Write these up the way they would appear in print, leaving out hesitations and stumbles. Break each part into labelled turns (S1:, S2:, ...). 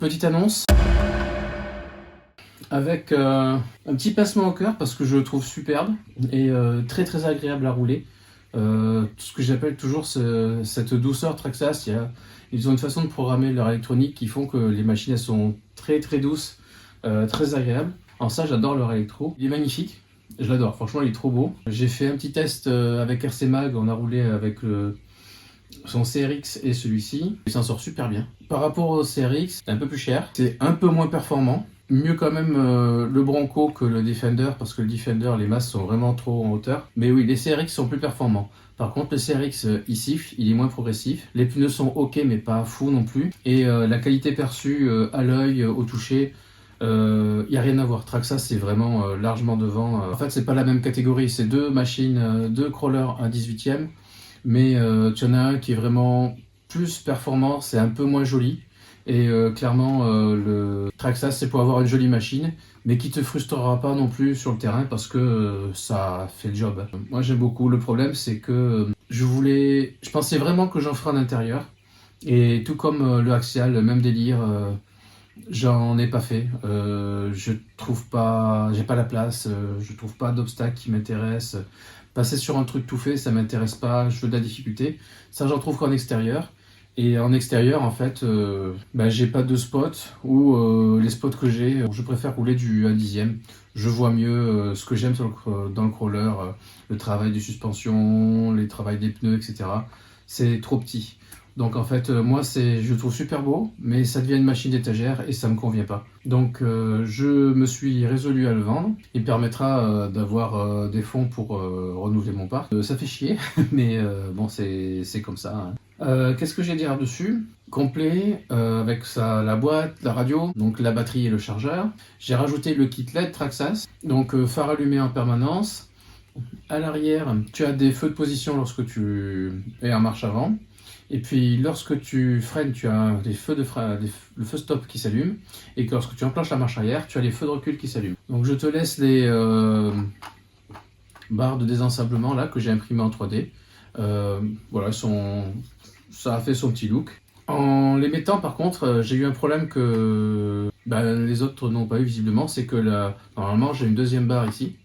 S1: Petite annonce avec un petit pincement au cœur parce que je le trouve superbe et très très agréable à rouler. Ce que j'appelle toujours cette douceur Traxxas. Ils ont une façon de programmer leur électronique qui font que les machines elles sont très très douces, très agréables. Alors ça, j'adore leur électro. Il est magnifique, je l'adore. Franchement, il est trop beau. J'ai fait un petit test avec RC Mag. On a roulé avec son CRX et celui-ci. Il s'en sort super bien. Par rapport au CRX, c'est un peu plus cher. C'est un peu moins performant. Mieux quand même le Bronco que le Defender, parce que le Defender, les masses sont vraiment trop en hauteur. Mais oui, les CRX sont plus performants. Par contre, le CRX, il siffle, il est moins progressif. Les pneus sont ok, mais pas fou non plus. Et la qualité perçue à l'œil, au toucher, il n'y a rien à voir. Traxxas, c'est vraiment largement devant. En fait, c'est pas la même catégorie. C'est deux machines, deux crawlers à 18e. Mais tu en as un qui est vraiment plus performant, c'est un peu moins joli. Et clairement, le Traxxas, c'est pour avoir une jolie machine, mais qui te frustrera pas non plus sur le terrain parce que ça fait le job. Moi, j'aime beaucoup. Le problème, c'est que je pensais vraiment que j'en ferais en intérieur. Et tout comme le Axial, le même délire, j'en ai pas fait. Je trouve pas, j'ai pas la place, je trouve pas d'obstacle qui m'intéresse. Passer sur un truc tout fait, ça m'intéresse pas, je veux de la difficulté. Ça, j'en trouve qu'en extérieur. Et en extérieur, en fait, j'ai pas de spot ou les spots que j'ai, je préfère rouler du 1/10. Je vois mieux ce que j'aime dans le crawler, le travail des suspensions, les travails des pneus, etc. C'est trop petit. Donc en fait, moi, je le trouve super beau, mais ça devient une machine d'étagère et ça me convient pas. Donc je me suis résolu à le vendre. Il me permettra d'avoir des fonds pour renouveler mon parc. Ça fait chier, mais bon, c'est comme ça, hein. Qu'est-ce que j'ai à dire dessus? Complet, avec la boîte, la radio, donc la batterie et le chargeur. J'ai rajouté le kit LED Traxxas, donc phare allumé en permanence. À l'arrière, tu as des feux de position lorsque tu es en marche avant. Et puis lorsque tu freines, tu as des feux le feu stop qui s'allume. Et que lorsque tu enclenches la marche arrière, tu as les feux de recul qui s'allument. Donc je te laisse les barres de désensablement là que j'ai imprimées en 3D. Voilà, ça a fait son petit look. En les mettant par contre, j'ai eu un problème que les autres n'ont pas eu visiblement, c'est que normalement j'ai une deuxième barre ici.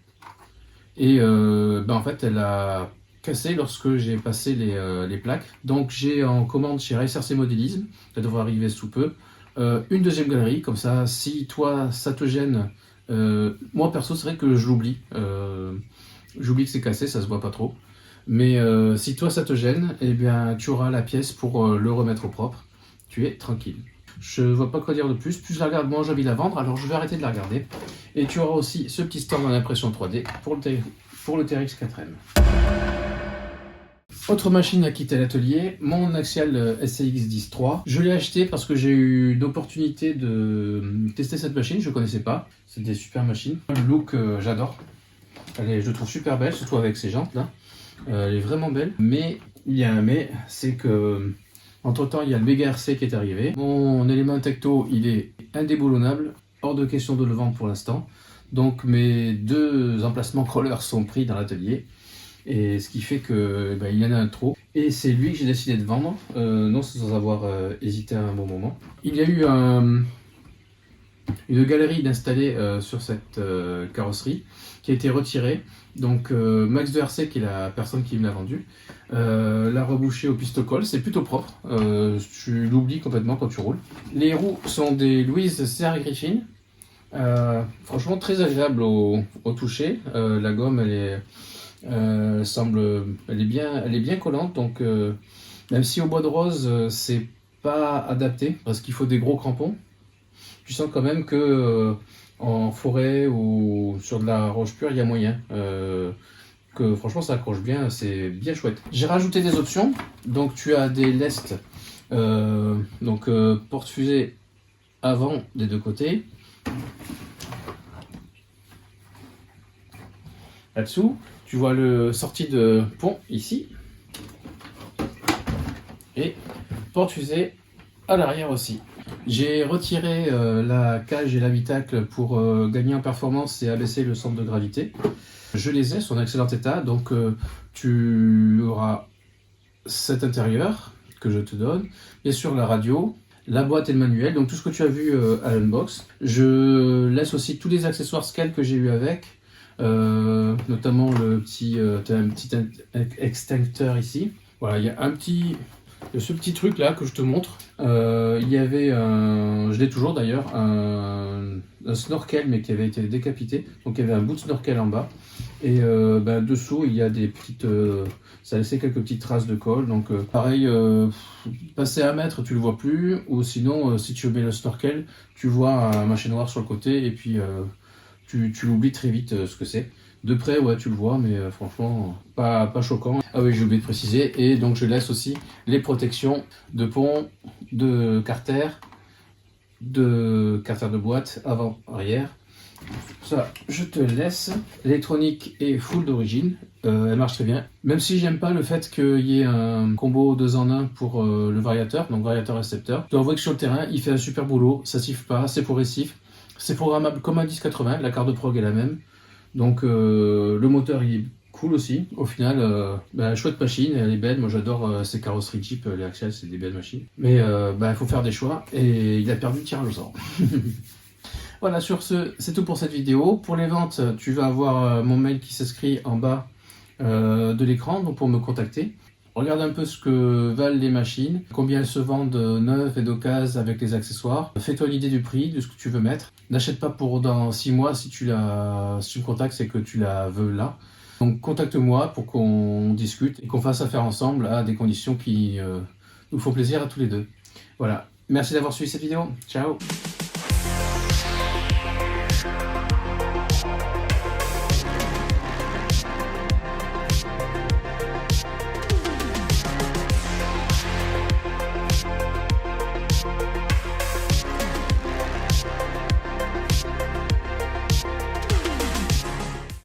S1: Et en fait elle a cassé lorsque j'ai passé les plaques. Donc j'ai en commande chez RacerC Modélisme, ça devrait arriver sous peu, une deuxième galerie, comme ça si toi ça te gêne, moi perso c'est vrai que je l'oublie. J'oublie que c'est cassé, ça se voit pas trop. Mais si toi ça te gêne, eh bien tu auras la pièce pour le remettre au propre. Tu es tranquille. Je vois pas quoi dire de plus. Plus je la regarde, moins j'ai envie de la vendre, alors je vais arrêter de la regarder. Et tu auras aussi ce petit stand en impression 3D pour le TRX 4M. Autre machine à quitter l'atelier, mon Axial SCX 10.3. Je l'ai acheté parce que j'ai eu l'opportunité de tester cette machine, je ne connaissais pas. C'est des super machines. Le look, j'adore. Je trouve super belle, surtout avec ces jantes là. Elle est vraiment belle, mais il y a un mais, c'est que entre temps il y a le Mega RC qui est arrivé. Mon élément tecto il est indéboulonnable, hors de question de le vendre pour l'instant. Donc mes deux emplacements crawlers sont pris dans l'atelier, et ce qui fait que il y en a un trop. Et c'est lui que j'ai décidé de vendre, non sans avoir hésité un bon moment. Il y a eu une galerie d'installés sur cette carrosserie qui a été retirée. Donc Max de RC, qui est la personne qui me l'a vendu, l'a rebouché au pistocol. C'est plutôt propre, tu l'oublies complètement quand tu roules. Les roues sont des Louise CR Griffin, franchement très agréable au toucher. La gomme elle est bien collante, donc même si au bois de rose c'est pas adapté parce qu'il faut des gros crampons, tu sens quand même que en forêt ou sur de la roche pure, il y a moyen. Que franchement, ça accroche bien, c'est bien chouette. J'ai rajouté des options. Donc, tu as des lestes, porte-fusée avant des deux côtés. Là-dessous, tu vois le sortie de pont ici. Et porte-fusée à l'arrière aussi. J'ai retiré la cage et l'habitacle pour gagner en performance et abaisser le centre de gravité. Je les ai, sont en excellent état, donc tu auras cet intérieur que je te donne, bien sûr la radio, la boîte et le manuel, donc tout ce que tu as vu à l'unbox. Je laisse aussi tous les accessoires Scale que j'ai eu avec, notamment le petit, t'as un petit extincteur ici. Voilà, il y a ce petit truc là que je te montre. Il y avait je l'ai toujours d'ailleurs, un snorkel mais qui avait été décapité, donc il y avait un bout de snorkel en bas, et dessous il y a des petites, ça a laissé quelques petites traces de colle, donc pareil, passer 1 mètre tu le vois plus, ou sinon si tu mets le snorkel tu vois un machin noir sur le côté, et puis tu l'oublies très vite ce que c'est. De près, ouais, tu le vois, mais franchement, pas choquant. Ah oui, j'ai oublié de préciser. Et donc, je laisse aussi les protections de pont, de carter de boîte, avant, arrière. Ça, je te laisse. L'électronique est full d'origine. Elle marche très bien. Même si j'aime pas le fait qu'il y ait un combo 2 en 1 pour le variateur, donc variateur-récepteur. Je dois avouer que sur le terrain, il fait un super boulot. Ça siffle pas, c'est progressif. C'est programmable comme un 1080, la carte de prog est la même. Donc le moteur il est cool aussi. Au final, chouette machine, elle est belle. Moi j'adore ces carrosseries Jeep, les Axial, c'est des belles machines. Mais il faut faire des choix, et il a perdu le tirage au sort. Voilà, sur ce, c'est tout pour cette vidéo. Pour les ventes, tu vas avoir mon mail qui s'inscrit en bas de l'écran, donc pour me contacter. Regarde un peu ce que valent les machines, combien elles se vendent neuves et d'occasion avec les accessoires. Fais-toi l'idée du prix, de ce que tu veux mettre. N'achète pas pour dans 6 mois, si tu me contactes, c'est que tu la veux là. Donc contacte-moi pour qu'on discute et qu'on fasse affaire ensemble à des conditions qui nous font plaisir à tous les deux. Voilà, merci d'avoir suivi cette vidéo. Ciao!